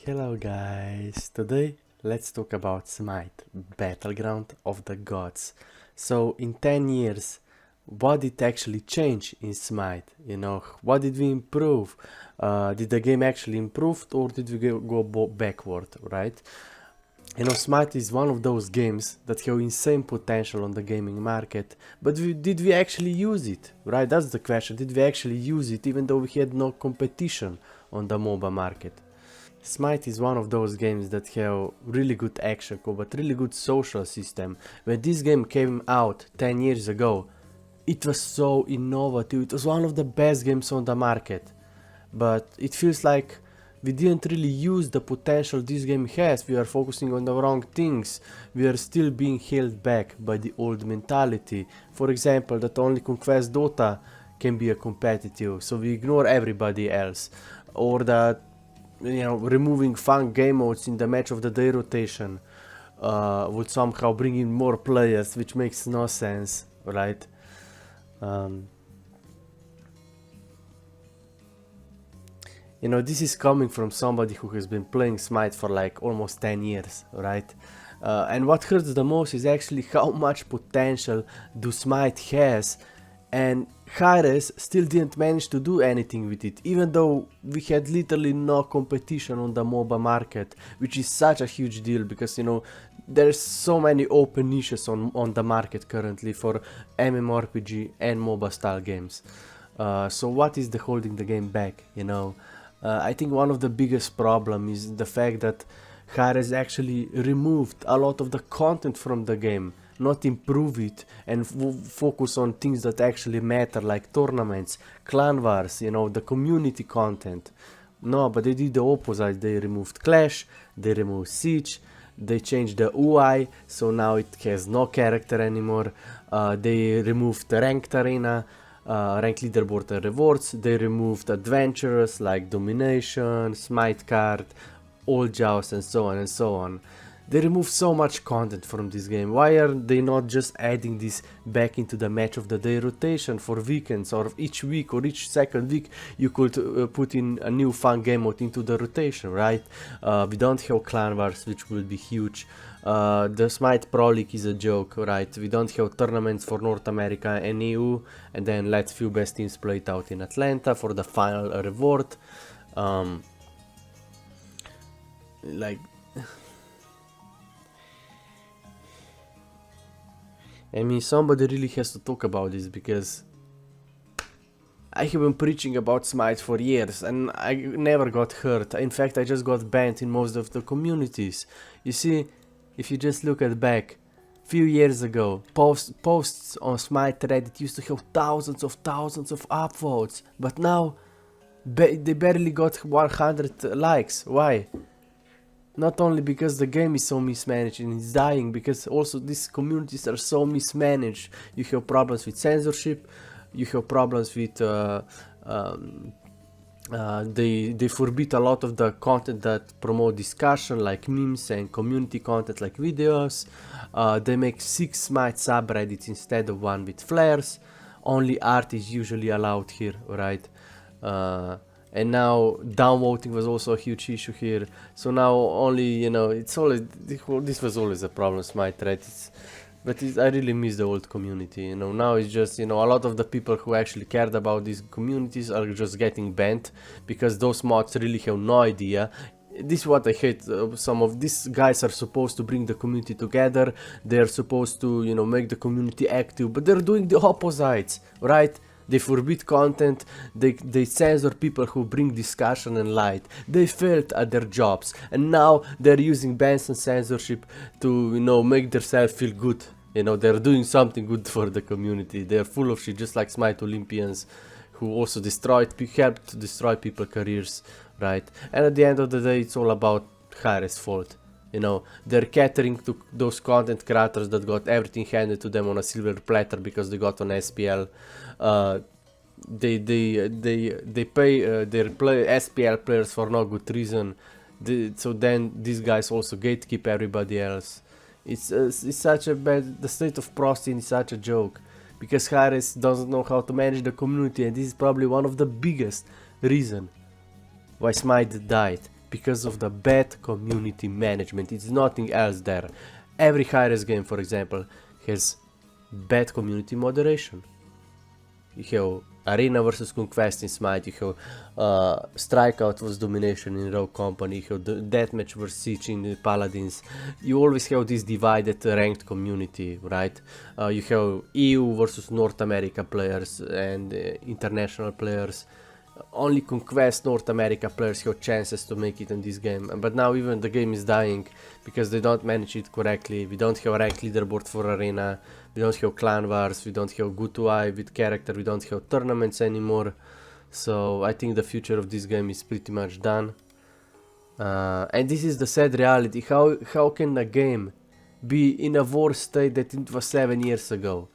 Hello guys, today let's talk about Smite, Battleground of the Gods. So in 10 years, what did actually change in Smite? What did we improve? Did the game actually improve or did we go backward, right? Smite is one of those games that have insane potential on the gaming market, but did we actually use it, right? That's the question. Did we actually use it even though we had no competition on the MOBA market? Smite is one of those games that have really good action but really good social system. When this game came out 10 years ago, it was so innovative, it was one of the best games on the market. But it feels like we didn't really use the potential this game has, we are focusing on the wrong things, we are still being held back by the old mentality. For example, that only Conquest Dota can be a competitive, so we ignore everybody else. Or that removing fun game modes in the match of the day rotation would somehow bring in more players, which makes no sense, right? This is coming from somebody who has been playing Smite for like almost 10 years, right? And what hurts the most is actually how much potential do Smite has, and Hi-Rez still didn't manage to do anything with it, even though we had literally no competition on the MOBA market, which is such a huge deal because there's so many open niches on the market currently for MMORPG and MOBA style games. So what is holding the game back, I think one of the biggest problem is the fact that Hi-Rez actually removed a lot of the content from the game, not improve it and focus on things that actually matter, like tournaments, clan wars, the community content. No, but they did the opposite. They removed Clash, they removed Siege, they changed the UI, so now it has no character anymore. They removed the ranked arena, ranked leaderboard and rewards. They removed adventures like domination, smite card, all joust, and so on and so on. They remove so much content from this game. Why are they not just adding this back into the match of the day rotation for weekends, or each week or each second week you could put in a new fun game mode into the rotation, right? We don't have clan wars, which will be huge. The Smite Pro League is a joke, right? We don't have tournaments for North America and EU, and then let few best teams play it out in Atlanta for the final reward. I mean, somebody really has to talk about this, because I have been preaching about Smite for years and I never got hurt. In fact, I just got banned in most of the communities. You see, if you just look at back, few years ago, posts on Smite Reddit used to have thousands of upvotes, but now they barely got 100 likes. Why? Not only because the game is so mismanaged and it's dying, because also these communities are so mismanaged. You have problems with censorship, you have problems with they forbid a lot of the content that promote discussion, like memes, and community content like videos. They make 6 Smite subreddits instead of 1 with flares. Only art is usually allowed here, right? And now downvoting was also a huge issue here. So now only, it's always, this was always a problem, Smite Reddit. But I really miss the old community, now it's just, a lot of the people who actually cared about these communities are just getting banned, because those mods really have no idea. This is what I hate. Some of these guys are supposed to bring the community together, they're supposed to, make the community active, but they're doing the opposites, right? They forbid content, they censor people who bring discussion and light. They failed at their jobs, and now they're using bans and censorship to, make themselves feel good. They're doing something good for the community. They're full of shit, just like Smite Olympians, who also helped to destroy people's careers, right? And at the end of the day, it's all about Hi-Rez fault. They're catering to those content creators that got everything handed to them on a silver platter because they got on SPL. They pay their SPL players for no good reason. So then these guys also gatekeep everybody else. It's such a bad. The state of pro scene is such a joke, because Hi-Rez doesn't know how to manage the community, and this is probably one of the biggest reason why Smite died. because of the bad community management. It's nothing else there. Every high-res game, for example, has bad community moderation. You have Arena versus Conquest in Smite, you have Strikeout versus Domination in Rogue Company, you have the Deathmatch versus Siege in the Paladins. You always have this divided ranked community, right? You have EU versus North America players and international players. Only Conquest North America players have chances to make it in this game, but now even the game is dying because they don't manage it correctly. We don't have a ranked leaderboard for Arena, we don't have clan wars, we don't have good UI with character, we don't have tournaments anymore. So I think the future of this game is pretty much done. And this is the sad reality. How can a game be in a worse state that it was 7 years ago?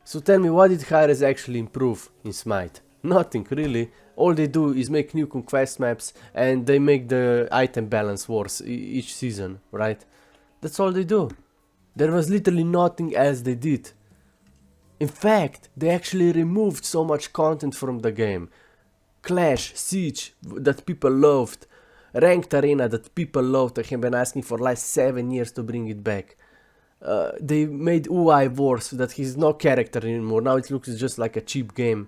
So tell me, what did Hi-Rez actually improve in Smite? Nothing really. All they do is make new conquest maps and they make the item balance worse each season, right? That's all they do. There was literally nothing else they did. In fact, they actually removed so much content from the game. Clash, Siege, that people loved. Ranked Arena, that people loved. I have been asking for like 7 years to bring it back. They made UI worse, that he's no character anymore. Now it looks just like a cheap game.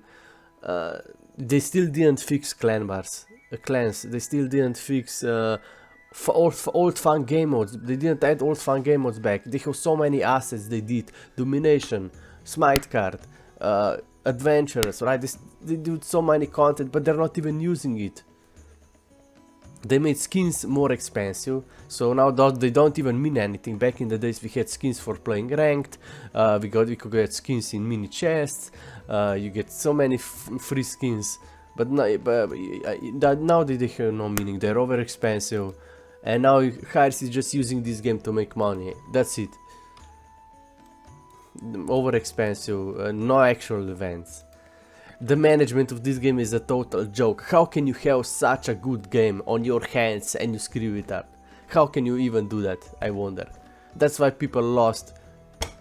They still didn't fix clans. They still didn't fix old fun game modes. They didn't add old fun game modes back. They have so many assets they did. Domination, Smite card, adventures, right? They do so many content, but they're not even using it. They made skins more expensive, so now they don't even mean anything. Back in the days we had skins for playing ranked, we could get skins in mini chests, you get so many free skins, but now they have no meaning. They're over expensive, and now Hi-Rez is just using this game to make money. That's it. Over expensive, no actual events. The management of this game is a total joke. How can you have such a good game on your hands and you screw it up? How can you even do that, I wonder. That's why people lost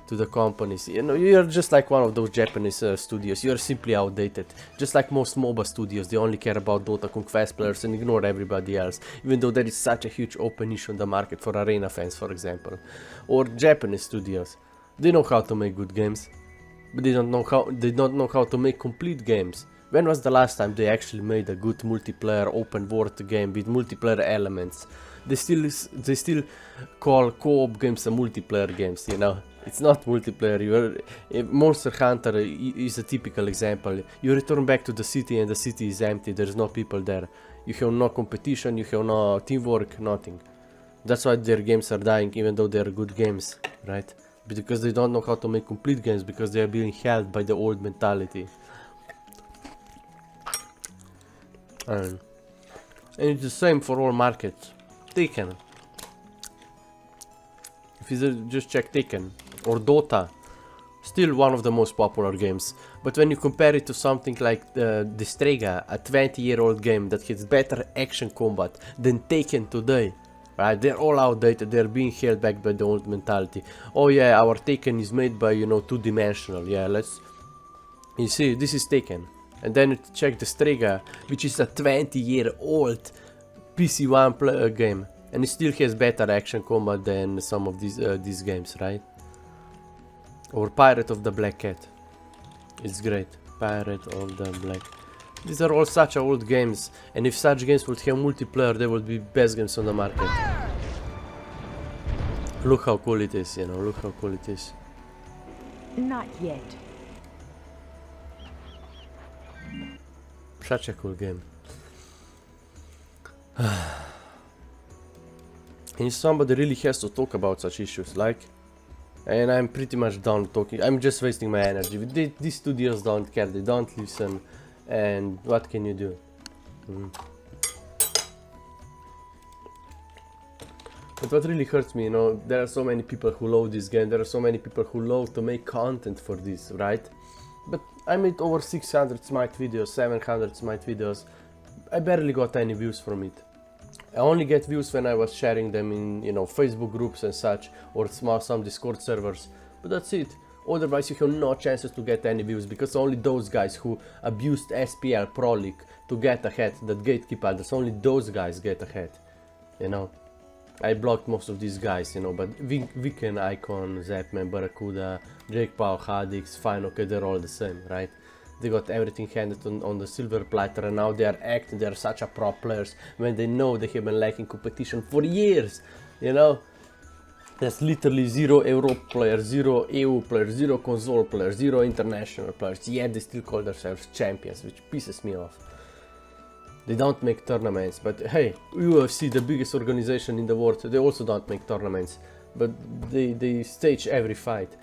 to the companies. You know, you're just like one of those Japanese studios. You're simply outdated. Just like most MOBA studios, they only care about Dota Conquest players and ignore everybody else. Even though there is such a huge open niche on the market for Arena fans, for example. Or Japanese studios. They know how to make good games. But they don't know how to make complete games. When was the last time they actually made a good multiplayer open world game with multiplayer elements? They still call co-op games a multiplayer games, you know. It's not multiplayer. Monster Hunter is a typical example. You return back to the city and the city is empty. There's no people there. You have no competition. You have no teamwork. Nothing. That's why their games are dying, even though they're good games, right? Because they don't know how to make complete games, because they are being held by the old mentality. And it's the same for all markets. Taken. If you just check Taken or Dota, still one of the most popular games. But when you compare it to something like Destrega, a 20-year-old game that has better action combat than Taken today, right? They're all outdated. They're being held back by the old mentality. Oh yeah, our Taken is made by, you know, two-dimensional. Yeah, you see, this is Taken. And then you check the Strega, which is a 20-year-old PC1 game, and it still has better action combat than some of these games, right? Or Pirate of the Black Cat. It's great. Pirate of the Black. These are all such old games, and if such games would have multiplayer, they would be best games on the market. Look how cool it is, you know, look how cool it is. Not yet. Such a cool game. And somebody really has to talk about such issues, like, and I'm pretty much done talking. I'm just wasting my energy. These studios don't care, they don't listen, and what can you do? But what really hurts me, you know, there are so many people who love this game, there are so many people who love to make content for this, right? But I made over 600 Smite videos, 700 Smite videos. I barely got any views from it. I only get views when I was sharing them in, you know, Facebook groups and such, or some Discord servers. But that's it. Otherwise you have no chances to get any views, because only those guys who abused SPL Pro League to get ahead, that gatekeep others, only those guys get ahead, you know. I blocked most of these guys, you know, but Weekend, Icon, Zapman, Barracuda, Jake Paul, Hadix, fine, okay, they're all the same, right? They got everything handed on the silver platter, and now they are acting, they are such a pro players when they know they have been lacking competition for years, you know? There's literally 0 Europe players, 0 EU players, 0 console players, 0 international players, yet they still call themselves champions, which pisses me off. They don't make tournaments, but hey, UFC, the biggest organization in the world, they also don't make tournaments, but they stage every fight.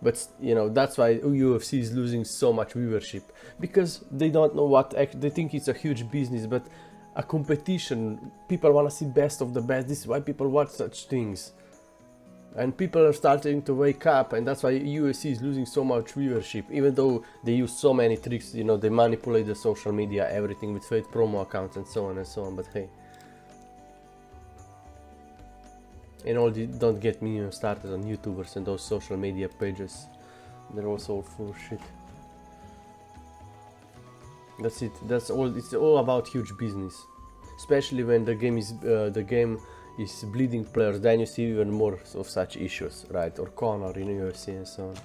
But you know, that's why UFC is losing so much viewership, because they don't know what, they think it's a huge business, but a competition, people want to see best of the best. This is why people watch such things. And people are starting to wake up, and that's why UFC is losing so much viewership, even though they use so many tricks, you know, they manipulate the social media, everything with fake promo accounts and so on, but hey. And all the, don't get me even started on YouTubers and those social media pages. They're also all full of shit. That's it, that's all, it's all about huge business. Especially when the game is bleeding players, then you see even more of such issues, right? Or Conor in UFC and so on.